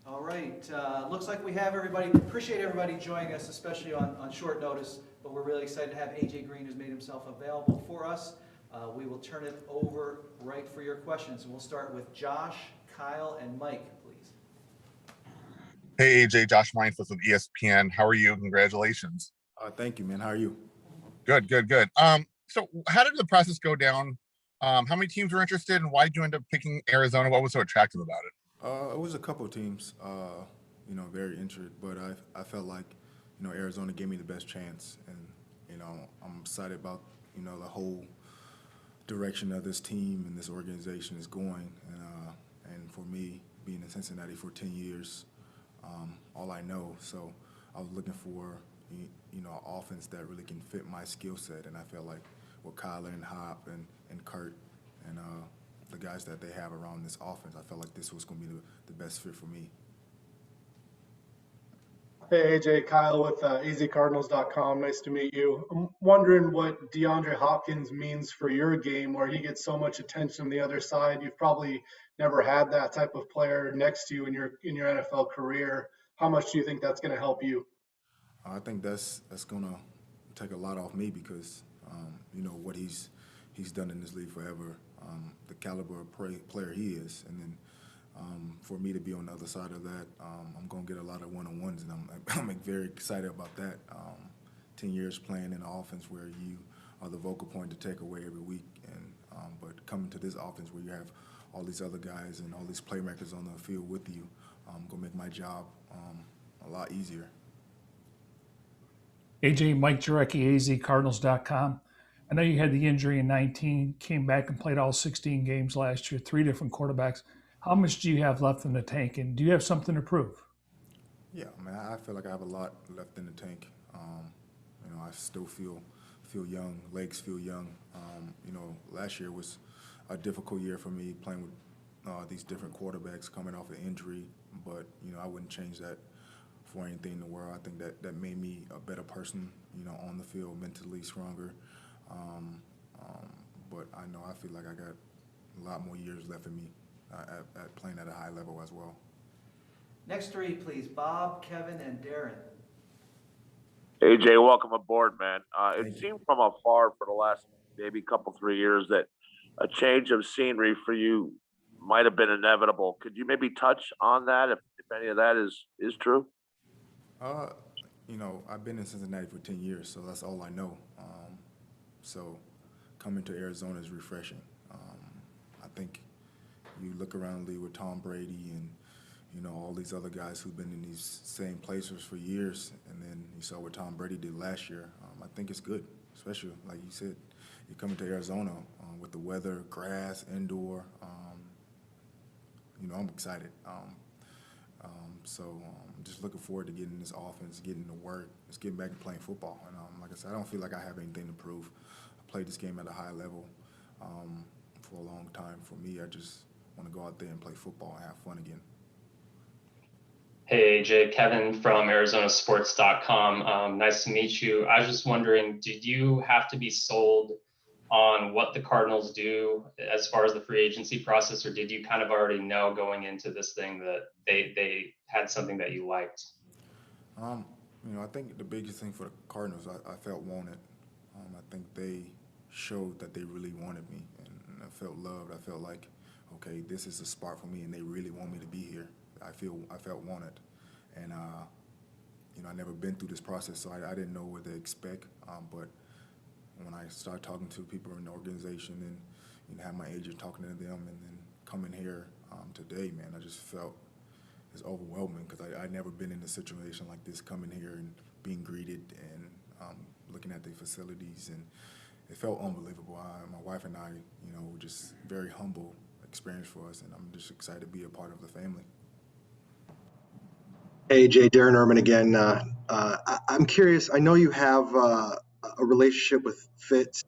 All right, looks like we have everybody. Appreciate everybody joining us, especially on short notice, but we're really excited to have A.J. Green, who's made himself available for us. We will turn it over right for your questions, and we'll start with Josh, Kyle, and Mike, please. Hey AJ, Josh Weinfuss with ESPN. How are you? Congratulations. Thank you, man. How are you? Good, good, good. So how did the process go down? How many teams were interested, and why did you end up picking Arizona? What was so attractive about it? It was a couple of teams, very interested, but I felt like, Arizona gave me the best chance, and I'm excited about the whole direction of this team and this organization is going, and for me being in Cincinnati for 10 years, all I know. So I was looking for an offense that really can fit my skill set, and I felt like with Kyler and Hop and Kurt and the guys that they have around this offense, I felt like this was going to be the best fit for me. Hey AJ, Kyle with azcardinals.com. Nice to meet you. I'm wondering what DeAndre Hopkins means for your game, where he gets so much attention on the other side. You've probably never had that type of player next to you in your NFL career. How much do you think that's going to help you? I think that's going to take a lot off me because what he's done in this league forever, the caliber of player he is, and then for me to be on the other side of that, I'm going to get a lot of one-on-ones, and I'm very excited about that. 10 years playing in an offense where you are the vocal point to take away every week, and but coming to this offense where you have all these other guys and all these playmakers on the field with you, going to make my job a lot easier. AJ, Mike Jurecki, azcardinals.com. I know you had the injury in 19, came back and played all 16 games last year, 3 different quarterbacks. How much do you have left in the tank, and do you have something to prove? Yeah, man, I feel like I have a lot left in the tank. I still feel young, legs feel young. Last year was a difficult year for me playing with these different quarterbacks coming off an injury, but I wouldn't change that for anything in the world. I think that made me a better person, on the field, mentally stronger. But I feel like I got a lot more years left in me at playing at a high level as well. Next three, please. Bob, Kevin, and Darren. AJ, welcome aboard, man. It Thank you. seemed from afar for the last maybe couple, 3 years that a change of scenery for you might have been inevitable. Could you maybe touch on that, if any of that is true? Uh, I've been in Cincinnati for 10 years, so that's all I know. So coming to Arizona is refreshing. I think you look around the league with Tom Brady and, all these other guys who've been in these same places for years, and then you saw what Tom Brady did last year. I think it's good, especially, like you said, you're coming to Arizona with the weather, grass, indoor. I'm excited. So I'm just looking forward to getting this offense, getting to work, just getting back and playing football. And like I said, I don't feel like I have anything to prove. I played this game at a high level for a long time. For me, I just want to go out there and play football and have fun again. Hey, AJ, Kevin from ArizonaSports.com. Nice to meet you. I was just wondering, did you have to be sold on what the Cardinals do as far as the free agency process, or did you kind of already know going into this thing that they had something that you liked? I think the biggest thing for the Cardinals, I felt wanted. I think they showed that they really wanted me, and I felt loved. I felt like, okay, this is a spot for me, and they really want me to be here. I felt wanted, and I never been through this process, so I didn't know what to expect. But when I started talking to people in the organization and have my agent talking to them, and then coming here today, man, I just felt it's overwhelming because I'd never been in a situation like this, coming here and being greeted and looking at the facilities, and it felt unbelievable. My wife and I, were just very humble experience for us, and I'm just excited to be a part of the family. Hey, Jay, Darren Erman again. I'm curious. I know you have a relationship with Fitz.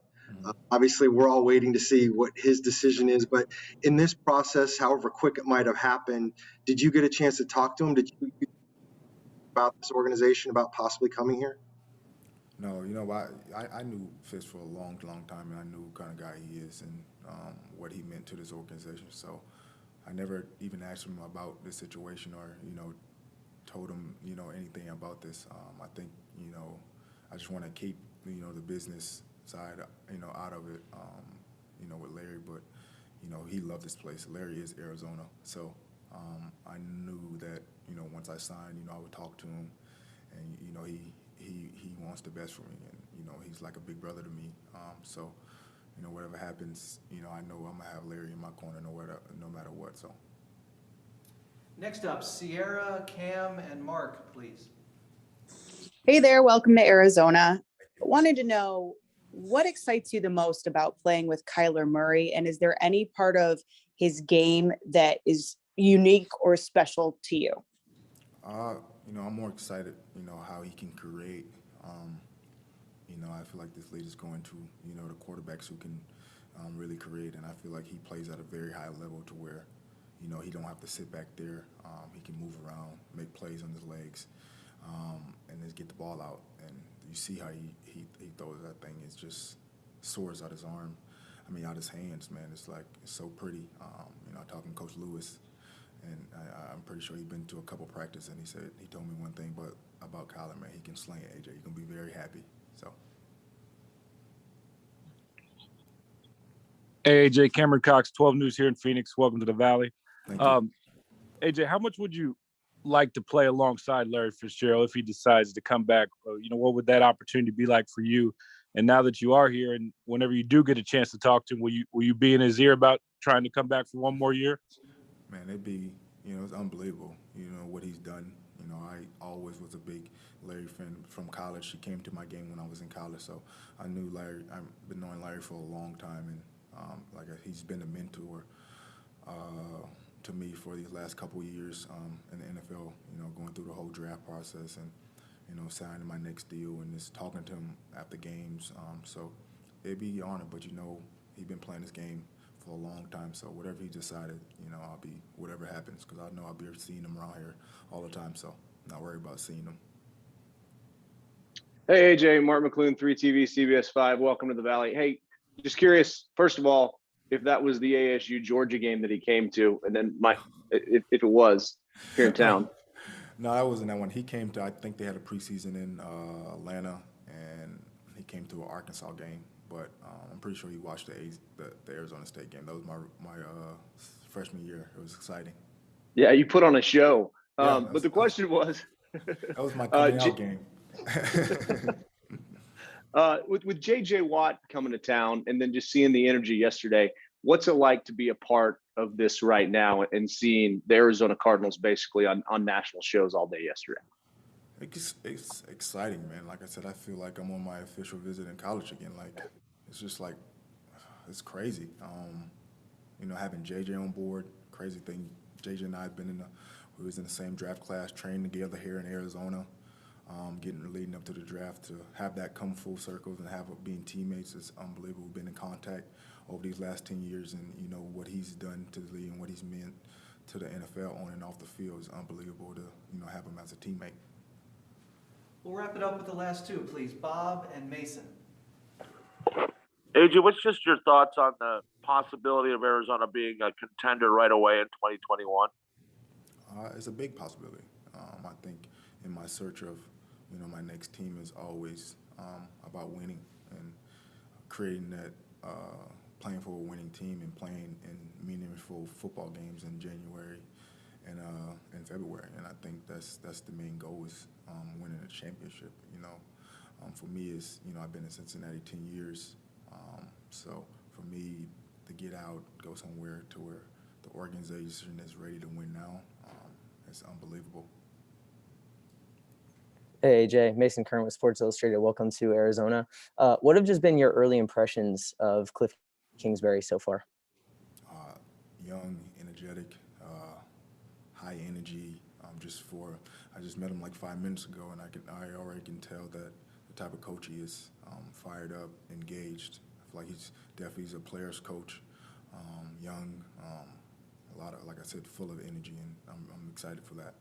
Obviously, we're all waiting to see what his decision is. But in this process, however quick it might have happened, did you get a chance to talk to him? Did you about this organization, about possibly coming here? No, I knew Fitz for a long, long time, and I knew what kind of guy he is and what he meant to this organization. So I never even asked him about this situation or, told him, anything about this. I think, I just want to keep, the business side, out of it, with Larry. But, he loved this place. Larry is Arizona. So I knew that, once I signed, I would talk to him. And, he wants the best for me. And, he's like a big brother to me. So, whatever happens, I know I'm going to have Larry in my corner no matter what. So. Next up, Sierra, Cam, and Mark, please. Hey there, welcome to Arizona. Wanted to know what excites you the most about playing with Kyler Murray, and is there any part of his game that is unique or special to you? I'm more excited, how he can create. I feel like this league is going to, the quarterbacks who can really create, and I feel like he plays at a very high level to where, he don't have to sit back there. He can move around, make plays on his legs, and just get the ball out. And you see how he throws that thing. It just soars out his arm. Out his hands, man. It's so pretty. Talking to Coach Lewis, and I'm pretty sure he's been to a couple practices, and he told me one thing about Kyler, man. He can sling it, AJ. You're gonna be very happy. So. Hey, AJ, Cameron Cox, 12 News here in Phoenix. Welcome to the Valley. Thank you. AJ, how much would you like to play alongside Larry Fitzgerald if he decides to come back? What would that opportunity be like for you? And now that you are here, and whenever you do get a chance to talk to him, will you be in his ear about trying to come back for one more year? Man, it'd be, it's unbelievable, what he's done. I always was a big Larry fan from college. He came to my game when I was in college, so I knew Larry. I've been knowing Larry for a long time, and he's been a mentor to me for these last couple of years in the NFL, going through the whole draft process and, signing my next deal and just talking to him after games. So it'd be an honor, but, he's been playing this game for a long time. So whatever he decided, I'll be, whatever happens, because I know I'll be seeing him around here all the time. So not worried about seeing him. Hey, AJ, Mark McClune, 3TV, CBS 5. Welcome to the Valley. Hey, just curious, first of all, if that was the ASU Georgia game that he came to, and then if it was here in town. No, that wasn't that one. He came to, I think they had a preseason in Atlanta, and he came to an Arkansas game. But I'm pretty sure he watched the Arizona State game. That was my freshman year. It was exciting. Yeah, you put on a show. Yeah, but the question was, that was my coming out game. With J.J. Watt coming to town and then just seeing the energy yesterday, what's it like to be a part of this right now and seeing the Arizona Cardinals basically on national shows all day yesterday? It's exciting, man. Like I said, I feel like I'm on my official visit in college again. It's just it's crazy. Having JJ on board, crazy thing. JJ and I have been we was in the same draft class, trained together here in Arizona, leading up to the draft. To have that come full circle and have being teammates is unbelievable. We've been in contact over these last 10 years, and what he's done to the league and what he's meant to the NFL on and off the field is unbelievable to have him as a teammate. We'll wrap it up with the last two, please. Bob and Mason. AJ, what's just your thoughts on the possibility of Arizona being a contender right away in 2021? It's a big possibility. I think in my search of, my next team is always about winning and creating that, playing for a winning team and playing in meaningful football games in January and in February. And I think that's the main goal is winning a championship. For me, I've been in Cincinnati 10 years. So for me to get out, go somewhere to where the organization is ready to win now, it's unbelievable. Hey, AJ, Mason Kern with Sports Illustrated. Welcome to Arizona. What have just been your early impressions of Cliff Kingsbury so far? Young, energetic, high energy. I just met him like 5 minutes ago, and I already can tell that the type of coach he is, fired up, engaged. I feel like he's a player's coach, young, a lot of, like I said, full of energy, and I'm excited for that.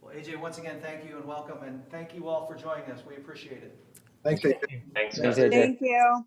Well, AJ, once again, thank you and welcome, and thank you all for joining us. We appreciate it. Thanks, AJ. Thanks, Thanks, guys. AJ. Thank you.